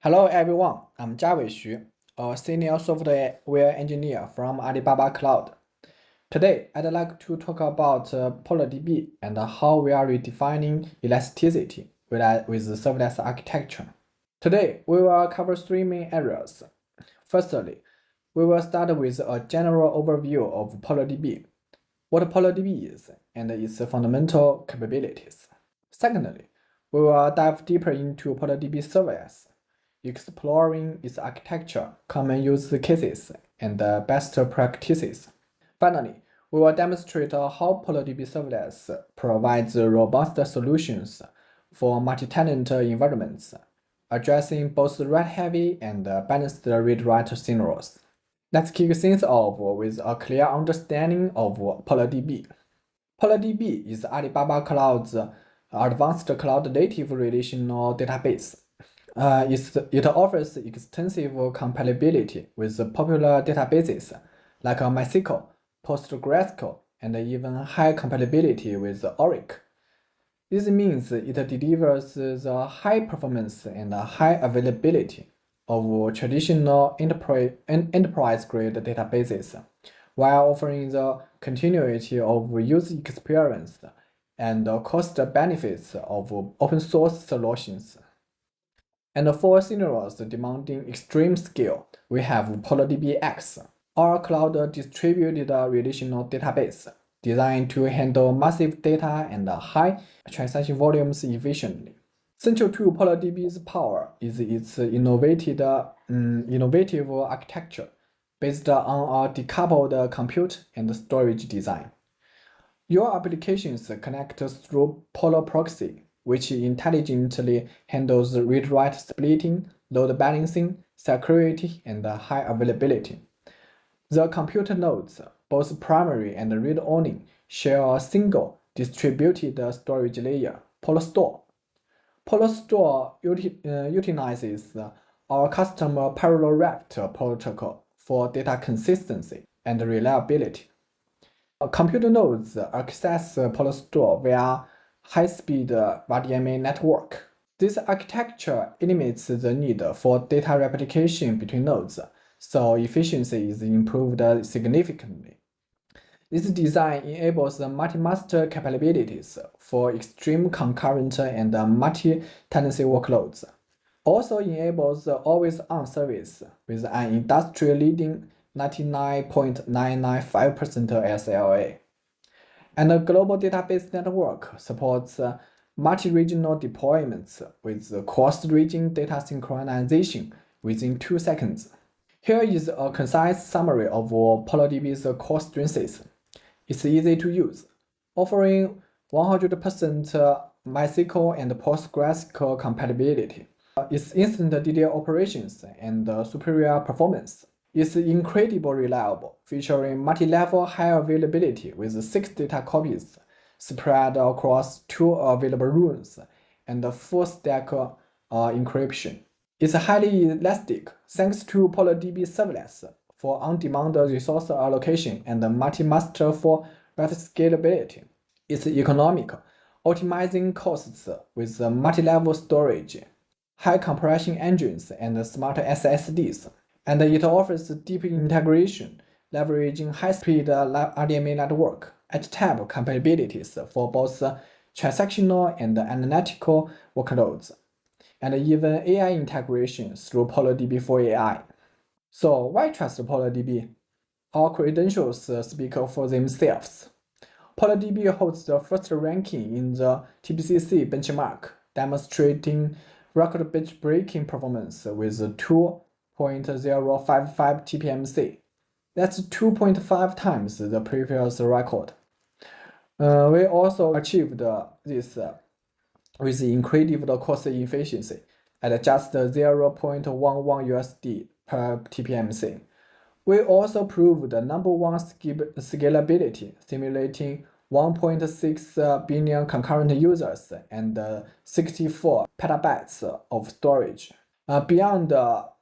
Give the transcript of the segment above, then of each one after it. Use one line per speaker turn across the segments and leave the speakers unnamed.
Hello everyone, I'm Jiawei Xu, a senior software engineer from Alibaba Cloud. Today, I'd like to talk about PolarDB and how we are redefining elasticity with serverless architecture. Today, we will cover three main areas. Firstly, we will start with a general overview of PolarDB, what PolarDB is, and its fundamental capabilities. Secondly, we will dive deeper into PolarDB serverless, exploring its architecture, common use cases, and best practices. Finally, we will demonstrate how PolarDB Serverless provides robust solutions for multi-tenant environments, addressing both write-heavy and balanced read-write scenarios. Let's kick things off with a clear understanding of PolarDB. PolarDB is Alibaba Cloud's advanced cloud-native relational database. It offers extensive compatibility with popular databases like MySQL, PostgreSQL, and even high compatibility with Oracle. This means it delivers the high performance and high availability of traditional enterprise-grade databases, while offering the continuity of user experience and cost benefits of open source solutions. And for scenarios demanding extreme scale, we have PolarDB X, our cloud distributed relational database designed to handle massive data and high transaction volumes efficiently. Central to PolarDB's power is its innovative architecture based on a decoupled compute and storage design. Your applications connect through Polar Proxy, which intelligently handles read-write splitting, load balancing, security, and high availability. The compute nodes, both primary and read-only, share a single distributed storage layer, PolarStore. PolarStore utilizes our customer parallel wrapped protocol for data consistency and reliability. Compute nodes access PolarStore via high-speed RDMA network. This architecture eliminates the need for data replication between nodes, so efficiency is improved significantly. This design enables multi-master capabilities for extreme concurrent and multi-tenancy workloads. Also enables always-on service with an industry-leading 99.995% SLA. And the global database network supports multi-regional deployments with cross-region data synchronization within 2 seconds. Here is a concise summary of PolarDB's core strengths. It's easy to use, offering 100% MySQL and PostgreSQL compatibility. Its instant DDL operations and superior performance. It's incredibly reliable, featuring multi-level high availability with 6 data copies spread across 2 available rooms and full stack encryption. It's highly elastic thanks to PolarDB Serverless for on-demand resource allocation and multi-master for rapid scalability. It's economical, optimizing costs with multi-level storage, high compression engines, and smart SSDs. And it offers deep integration, leveraging high-speed RDMA network, edge-tab compatibilities for both transactional and analytical workloads, and even AI integration through PolarDB for AI. So why trust PolarDB? Our credentials speak for themselves. PolarDB holds the first ranking in the TPCC benchmark, demonstrating record-breaking performance with 2.055 TPMC. That's 2.5 times the previous record. We also achieved this with incredible cost efficiency at just 0.11 USD per TPMC. We also proved number one scalability, simulating 1.6 billion concurrent users and 64 petabytes of storage. Beyond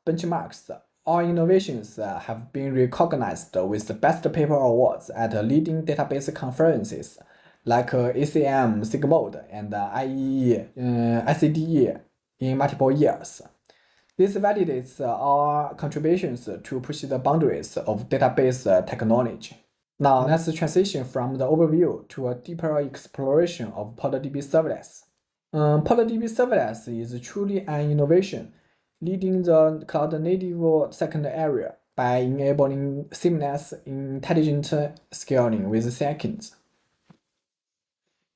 benchmarks, our innovations have been recognized with the Best Paper Awards at leading database conferences like ACM, SIGMOD, and IEEE, ICDE in multiple years. This validates our contributions to push the boundaries of database technology. Now, let's transition from the overview to a deeper exploration of PolarDB serverless. PolarDB serverless is truly an innovation, leading the cloud-native second area by enabling seamless, intelligent scaling with seconds.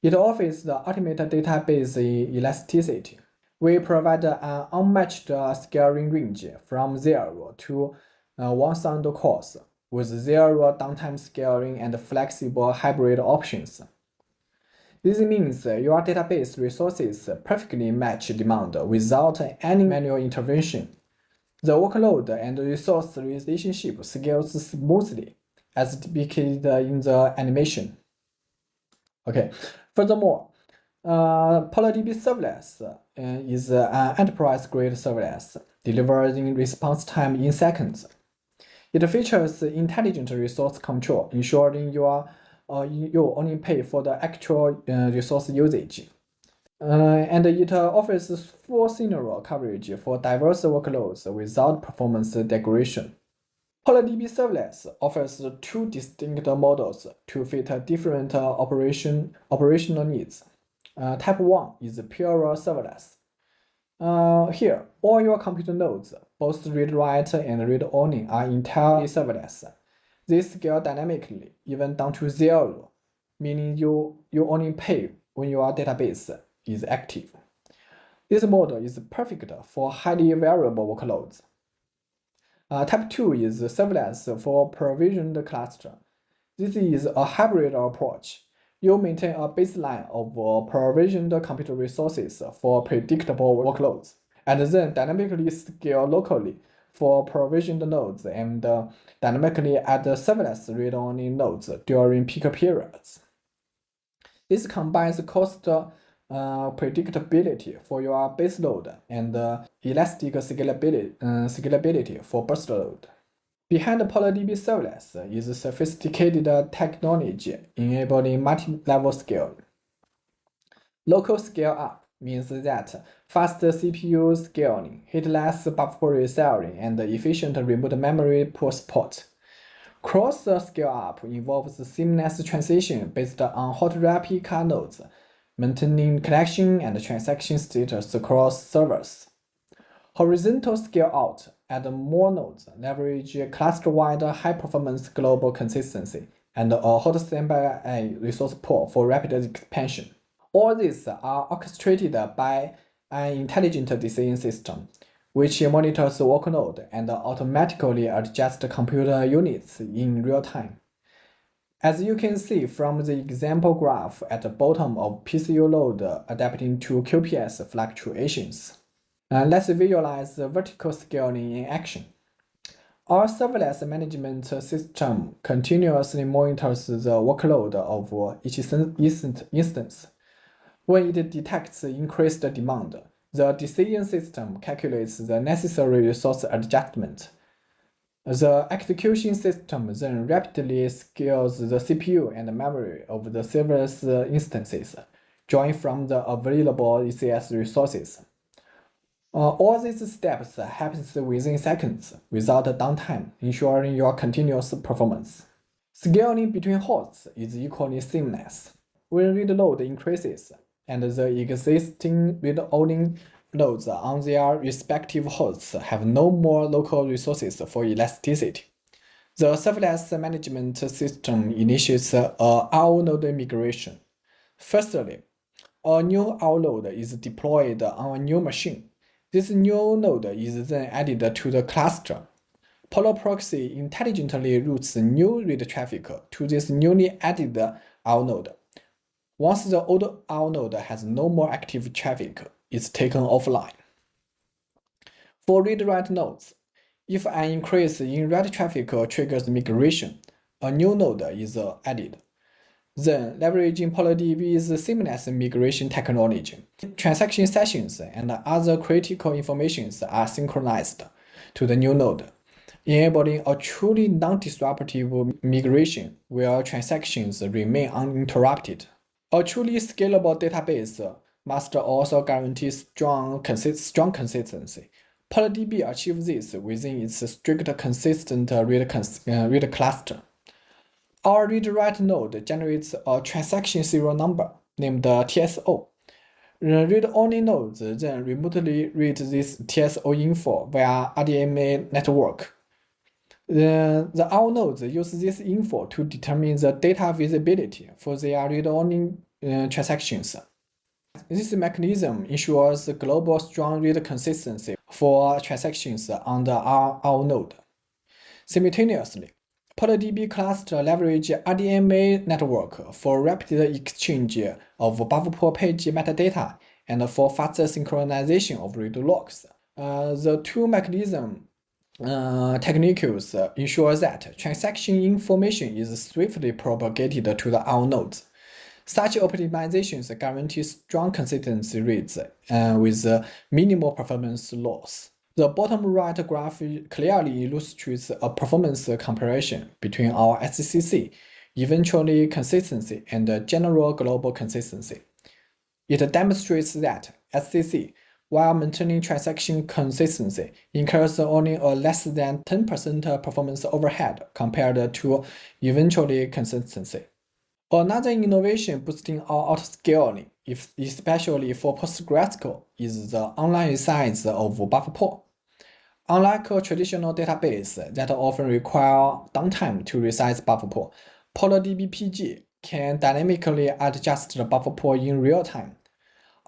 It offers the ultimate database elasticity. We provide an unmatched scaling range from 0 to 1,000 cores, with zero downtime scaling and flexible hybrid options. This means your database resources perfectly match demand without any manual intervention. The workload and resource relationship scales smoothly, as depicted in the animation. Okay. Furthermore, PolarDB serverless is an enterprise-grade serverless, delivering response time in seconds. It features intelligent resource control, ensuring you only pay for the actual resource usage. And it offers full scenario coverage for diverse workloads without performance degradation. PolarDB serverless offers two distinct models to fit different operational needs. Type 1 is pure serverless. Here, all your computer nodes, both read-write and read-only, are entirely serverless. They scale dynamically, even down to 0, meaning you only pay when your database is active. This model is perfect for highly variable workloads. Type 2 is serverless for provisioned cluster. This is a hybrid approach. You maintain a baseline of provisioned computer resources for predictable workloads, and then dynamically scale locally for provisioned nodes and dynamically add serverless read-only nodes during peak periods. This combines cost predictability for your base load and elastic scalability for burst load. Behind PolarDB serverless is sophisticated technology enabling multi-level scaling. Local scale-up means that faster CPU scaling, hitless buffer reselling, and efficient remote memory pool support. Cross scale-up involves seamless transition based on hot replica nodes, maintaining connection and transaction status across servers. Horizontal scale-out add more nodes, leverage cluster-wide high-performance global consistency, and a hot standby resource pool for rapid expansion. All these are orchestrated by an intelligent decision system, which monitors workload and automatically adjusts computer units in real time. As you can see from the example graph at the bottom of PCU load adapting to QPS fluctuations. Let's visualize the vertical scaling in action. Our serverless management system continuously monitors the workload of each instance. When it detects increased demand, the decision system calculates the necessary resource adjustment. The execution system then rapidly scales the CPU and memory of the serverless instances, drawing from the available ECS resources. All these steps happen within seconds without downtime, ensuring your continuous performance. Scaling between hosts is equally seamless. When read load increases and the existing read-only nodes on their respective hosts have no more local resources for elasticity, the serverless management system initiates a RO node migration. Firstly, a new RO node is deployed on a new machine. This new node is then added to the cluster. Polar Proxy intelligently routes new read traffic to this newly added RO node. Once the old RO node has no more active traffic, it's taken offline. For read-write nodes, if an increase in write traffic triggers migration, a new node is added. Then, leveraging PolarDB's seamless migration technology, transaction sessions and other critical information are synchronized to the new node, enabling a truly non-disruptive migration where transactions remain uninterrupted. A truly scalable database must also guarantee strong consistency. PolarDB achieves this within its strict consistent read cluster. Our read-write node generates a transaction serial number named TSO. The read-only nodes then remotely read this TSO info via RDMA network. The OWL nodes use this info to determine the data visibility for their read-only transactions. This mechanism ensures global strong read consistency for transactions on the OWL node. Simultaneously, PolarDB cluster leverage RDMA network for rapid exchange of buffer pool page metadata and for faster synchronization of read logs. The two mechanism techniques ensure that transaction information is swiftly propagated to the OWL nodes. Such optimizations guarantee strong consistency rates with minimal performance loss. The bottom right graph clearly illustrates a performance comparison between our SCC, eventually consistency, and general global consistency. It demonstrates that SCC, while maintaining transaction consistency, incurs only a less than 10% performance overhead compared to eventually consistency. Another innovation boosting our autoscaling, especially for PostgreSQL, is the online resize of buffer pool. Unlike a traditional database that often require downtime to resize buffer pool, PolarDB PG can dynamically adjust the buffer pool in real time.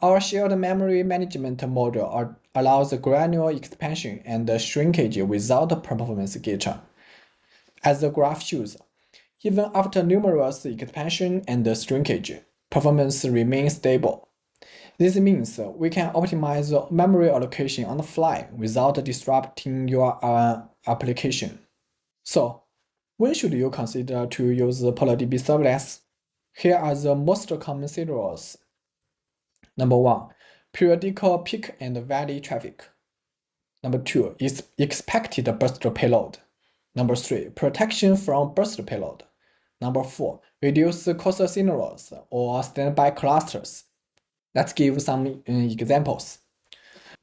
Our shared memory management model allows granular expansion and shrinkage without performance gator. As the graph shows, even after numerous expansion and shrinkage, performance remains stable. This means we can optimize memory allocation on the fly without disrupting your application. So, when should you consider to use PolarDB serverless? Here are the most common scenarios. Number 1, periodical peak and valley traffic. Number 2 is expected burst payload. Number 3, protection from burst payload. Number 4, reduce cost scenarios or standby clusters. Let's give some examples.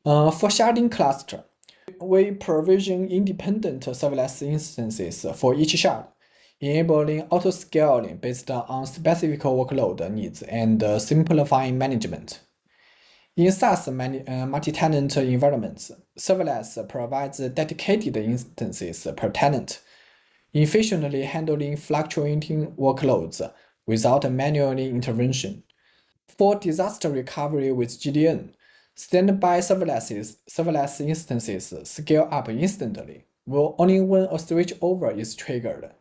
For sharding cluster, we provision independent serverless instances for each shard, enabling auto-scaling based on specific workload needs and simplifying management. In SaaS multi-tenant environments, serverless provides dedicated instances per tenant, efficiently handling fluctuating workloads without manual intervention. For disaster recovery with GDN, standby serverless instances scale up instantly, only when a switchover is triggered,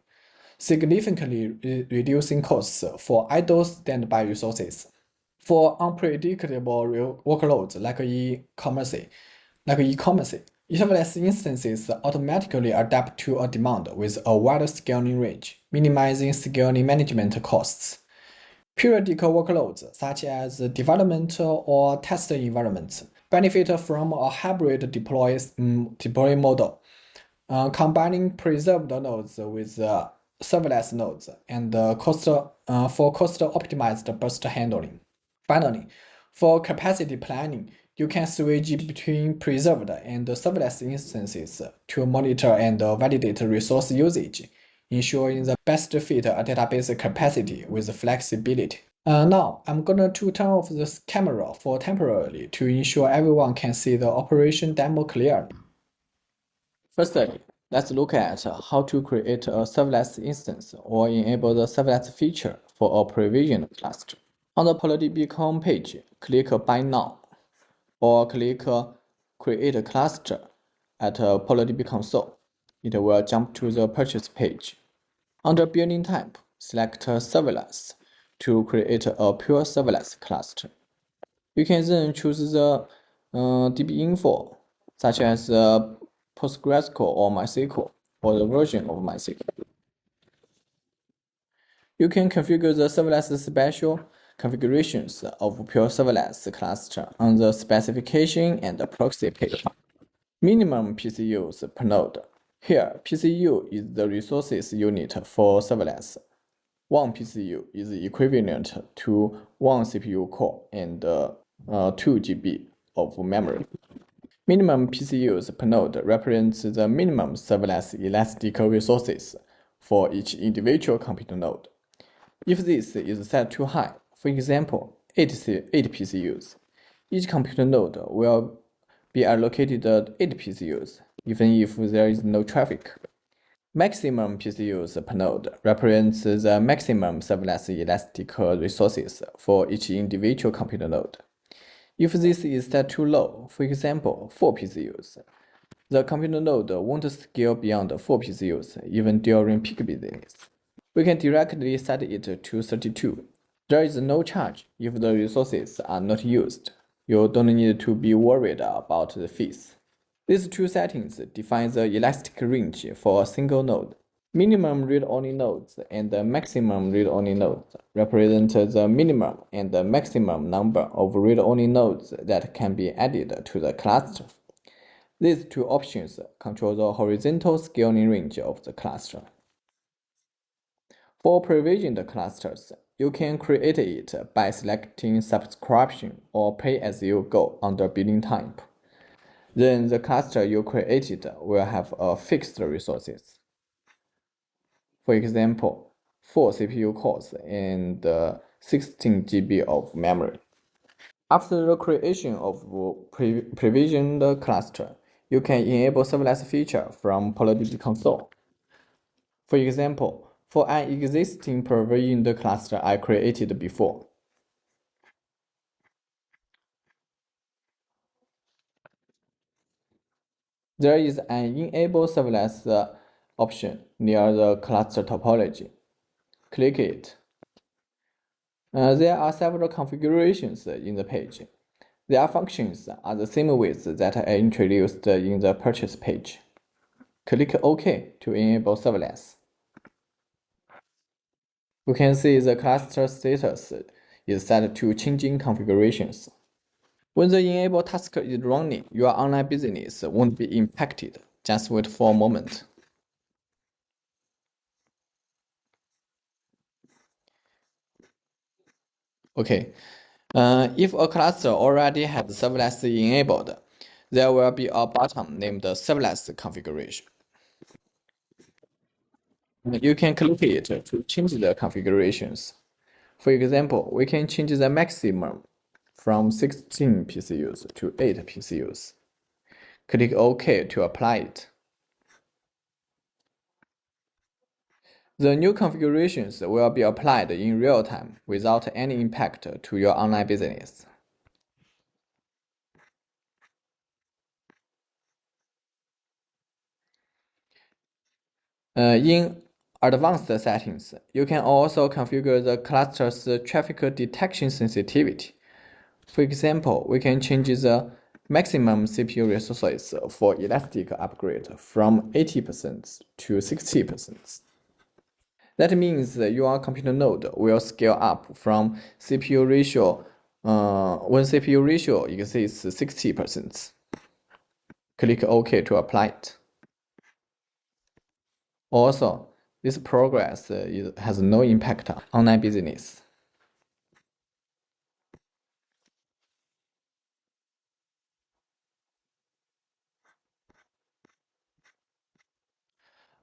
significantly reducing costs for idle standby resources. For unpredictable workloads like e-commerce, serverless instances automatically adapt to a demand with a wide scaling range, minimizing scaling management costs. Periodical workloads, such as development or test environments, benefit from a hybrid deploy model, combining preserved nodes with serverless nodes and for cost-optimized burst handling. Finally, for capacity planning, you can switch between preserved and serverless instances to monitor and validate resource usage, ensuring the best fit database capacity with flexibility. Now, I'm going to turn off this camera for temporarily to ensure everyone can see the operation demo clearly. Firstly, let's look at how to create a serverless instance or enable the serverless feature for a provisioned cluster. On the PolarDB homepage, click Buy Now or click Create a Cluster at PolarDB console. It will jump to the purchase page. Under building type, select serverless to create a pure serverless cluster. You can then choose the DB info, such as PostgreSQL or MySQL, or the version of MySQL. You can configure the serverless special configurations of pure serverless cluster on the specification and proxy page. Minimum PCUs per node. Here, PCU is the resources unit for serverless. One PCU is equivalent to one CPU core and 2 GB of memory. Minimum PCUs per node represents the minimum serverless elastic resources for each individual compute node. If this is set too high, for example, 8 PCUs, each compute node will be allocated 8 PCUs, even if there is no traffic. Maximum PCUs per node represents the maximum serverless elastic resources for each individual compute node. If this is set too low, for example, 4 PCUs, the compute node won't scale beyond 4 PCUs even during peak business. We can directly set it to 32. There is no charge if the resources are not used. You don't need to be worried about the fees. These two settings define the elastic range for a single node. Minimum read-only nodes and the maximum read-only nodes represent the minimum and the maximum number of read-only nodes that can be added to the cluster. These two options control the horizontal scaling range of the cluster. For provisioned clusters, you can create it by selecting subscription or pay-as-you-go under billing type. Then the cluster you created will have a fixed resources. For example, 4 CPU cores and 16 GB of memory. After the creation of provisioned cluster, you can enable serverless feature from PolarDB console. For example, for an existing provisioned cluster I created before, there is an enable serverless option near the cluster topology. Click it. There are several configurations in the page. Their functions are the same with that I introduced in the purchase page. Click OK to enable serverless. We can see the cluster status is set to changing configurations. When the enable task is running, your online business won't be impacted. Just wait for a moment. Okay. If a cluster already has serverless enabled, there will be a button named Serverless Configuration. You can click it to change the configurations. For example, we can change the maximum from 16 PCUs to 8 PCUs. Click OK to apply it. The new configurations will be applied in real time without any impact to your online business. In advanced settings, you can also configure the cluster's traffic detection sensitivity. For example, we can change the maximum CPU resources for elastic upgrade from 80% to 60%. That means your computer node will scale up from CPU ratio when CPU ratio exceeds 60%. Click OK to apply it. Also, this progress has no impact on online business.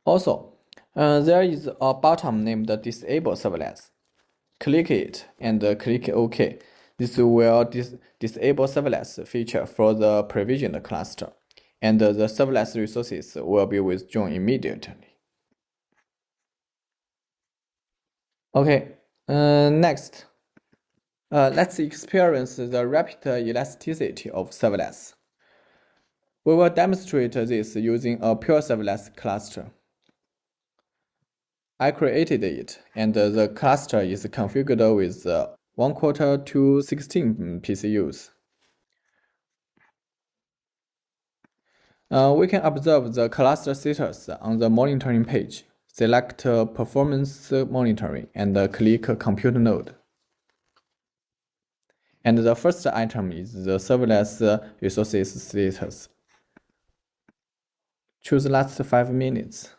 Also, there is a button named Disable Serverless. Click it and click OK. This will disable serverless feature for the provisioned cluster, and the serverless resources will be withdrawn immediately. Okay, next, let's experience the rapid elasticity of serverless. We will demonstrate this using a pure serverless cluster. I created it, and the cluster is configured with 1/4 to 16 PCUs. We can observe the cluster status on the monitoring page. Select Performance Monitoring and click Compute Node. And the first item is the serverless resources status. Choose last 5 minutes.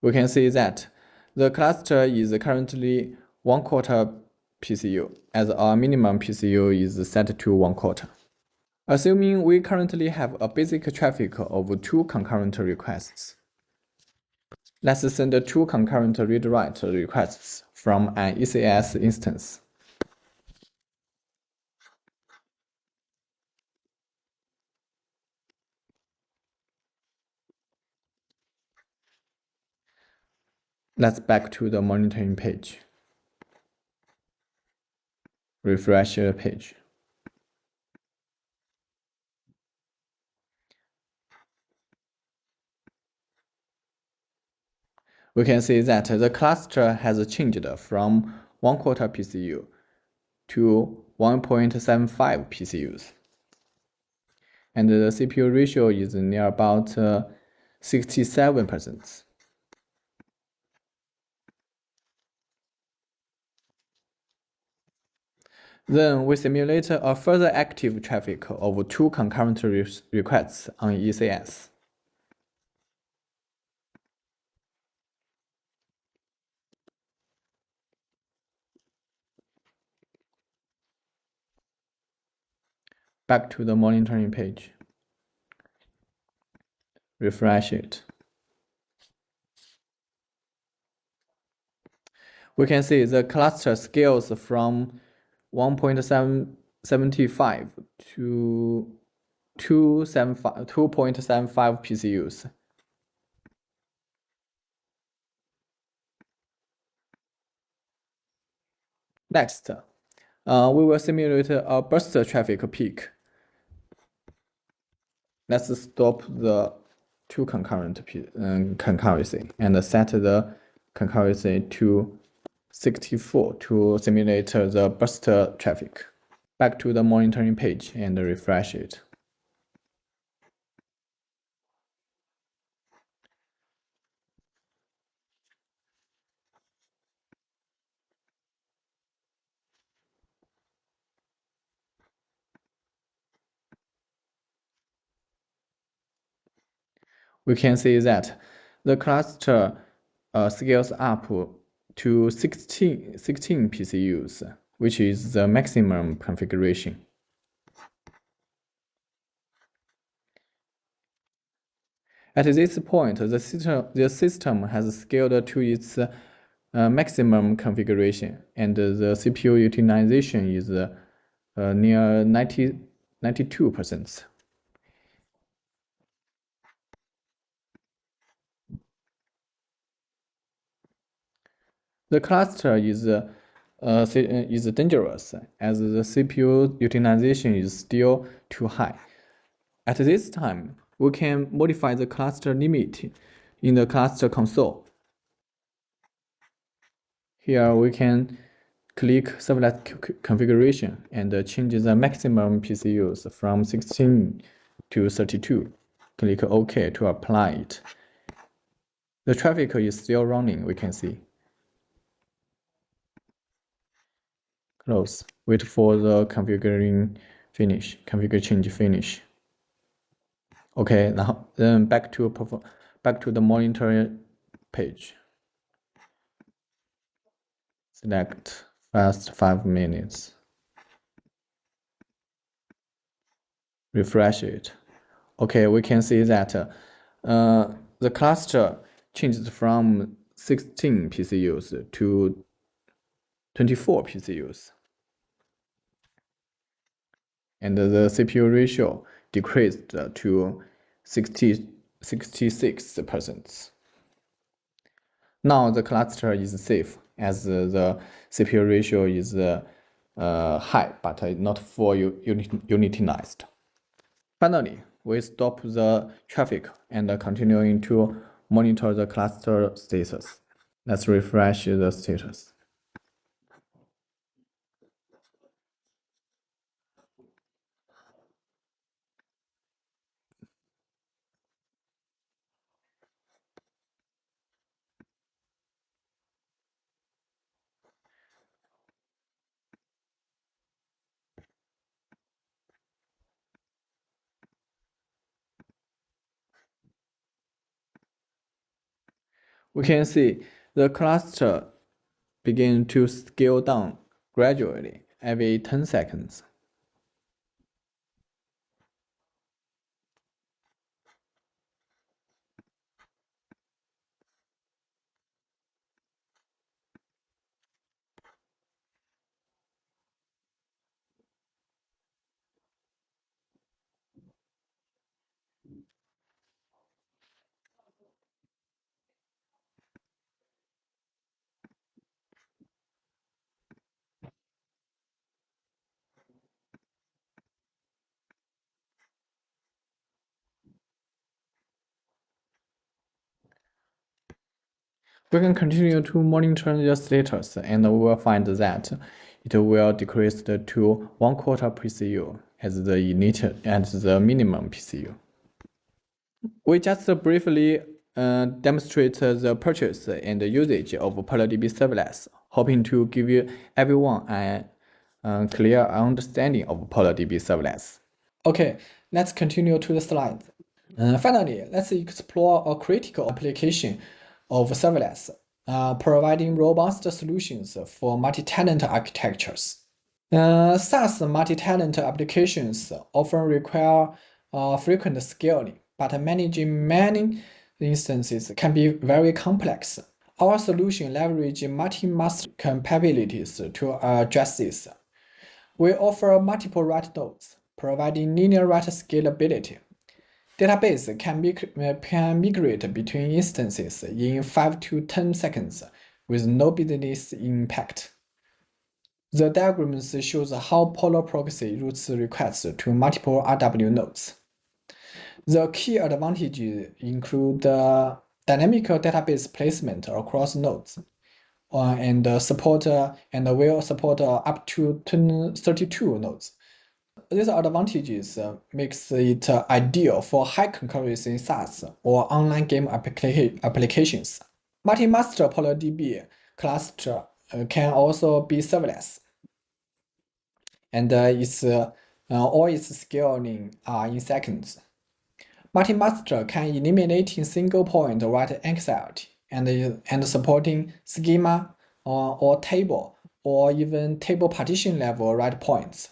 We can see that the cluster is currently 1/4 PCU, as our minimum PCU is set to 1/4. Assuming we currently have a basic traffic of 2 concurrent requests, let's send 2 concurrent read-write requests from an ECS instance. Let's back to the monitoring page. Refresh the page. We can see that the cluster has changed from 1/4 PCU to 1.75 PCUs. And the CPU ratio is near about 67%. Then we simulate a further active traffic of 2 concurrent requests on ECS. Back to the monitoring page. Refresh it. We can see the cluster scales from 1.75 to 2.75 PCUs. Next, we will simulate a burst traffic peak. Let's stop the 2 concurrent concurrency and set the concurrency to 64 to simulate the burst traffic. Back to the monitoring page and refresh it. We can see that the cluster scales up to 16 PCUs, which is the maximum configuration. At this point, the system has scaled to its maximum configuration, and the CPU utilization is near 92%. The cluster is dangerous as the CPU utilization is still too high. At this time, we can modify the cluster limit in the cluster console. Here we can click Serverless configuration and change the maximum PCUs from 16 to 32. Click OK to apply it. The traffic is still running, we can see. Close. Wait for the configure change finish. Okay, now then back to the monitor page. Select fast 5 minutes. Refresh it. Okay, we can see that the cluster changed from 16 PCUs to 24 PCUs. And the CPU ratio decreased to 66%. Now the cluster is safe as the CPU ratio is high, but not fully unitized. Finally, we stop the traffic and continuing to monitor the cluster status. Let's refresh the status. We can see the cluster begin to scale down gradually every 10 seconds. We can continue to monitor the status, and we will find that it will decrease to 1/4 PCU as the initial and the minimum PCU. We just briefly demonstrate the purchase and usage of PolarDB serverless, hoping to give you everyone a clear understanding of PolarDB serverless. Okay, let's continue to the slide. Finally, let's explore a critical application of serverless, providing robust solutions for multi-tenant architectures. SaaS multi-tenant applications often require frequent scaling, but managing many instances can be very complex. Our solution leverages multi-master capabilities to address this. We offer multiple write nodes, providing linear write scalability. Database can migrate between instances in 5 to 10 seconds with no business impact. The diagrams shows how Polar Proxy routes requests to multiple RW nodes. The key advantages include dynamic database placement across nodes, and will support up to 32 nodes. These advantages makes it ideal for high concurrency SaaS or online game applications. Multi-master PolarDB cluster can also be serverless, and all its scaling are in seconds. Multi-master can eliminate single point write anxiety and supporting schema or table or even table partition level write points.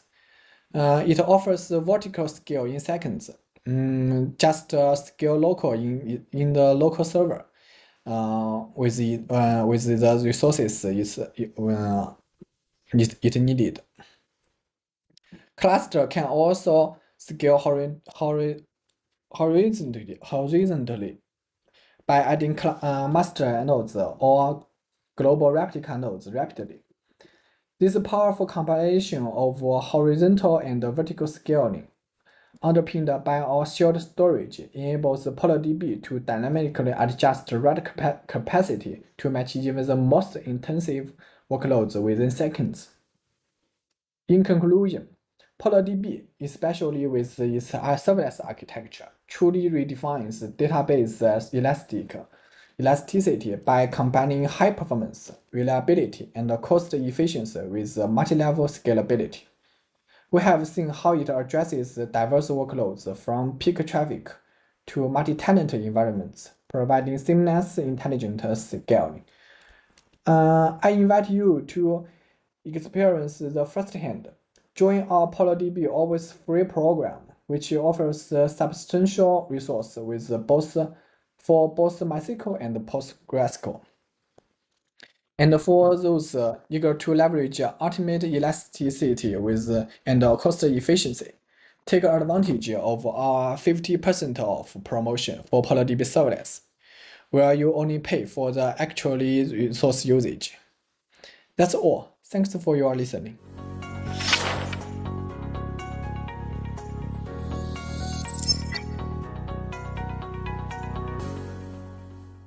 It offers vertical scale in seconds, just scale local in the local server with the resources it needed. Cluster can also scale horizontally by adding master nodes or global replica nodes rapidly. This powerful combination of horizontal and vertical scaling, underpinned by our shared storage, enables PolarDB to dynamically adjust write capacity to match even the most intensive workloads within seconds. In conclusion, PolarDB, especially with its serverless architecture, truly redefines database elasticity by combining high performance, reliability, and cost efficiency with multi-level scalability. We have seen how it addresses diverse workloads from peak traffic to multi-tenant environments, providing seamless, intelligent scaling. I invite you to experience the firsthand. Join our PolarDB Always Free program, which offers substantial resource with for both MySQL and PostgreSQL. And for those eager to leverage ultimate elasticity and cost efficiency, take advantage of our 50% off promotion for PolarDB serverless, where you only pay for the actual resource usage. That's all. Thanks for your listening.